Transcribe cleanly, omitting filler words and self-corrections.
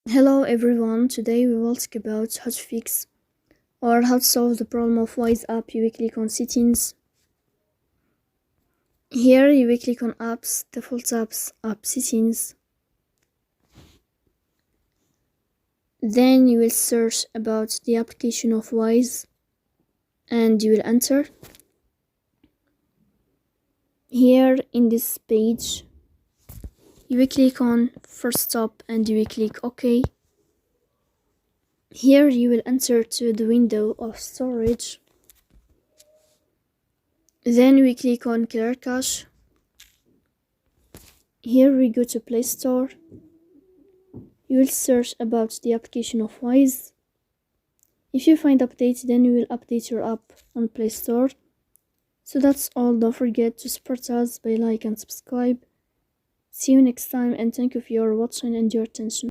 Hello everyone, today we will talk about how to fix or how to solve the problem of Wise app. You will click on settings. Here you will click on apps, default apps, app settings. Then you will search about the application of Wise and you will enter. Here in this page you will click on first stop and you will click OK. Here you will enter to the window of storage. Then we click on Clear Cache. Here we go to Play Store. You will search about the application of Wise. If you find updates, then you will update your app on Play Store. So that's all. Don't forget to support us by like and subscribe. See you next time and thank you for your watching and your attention.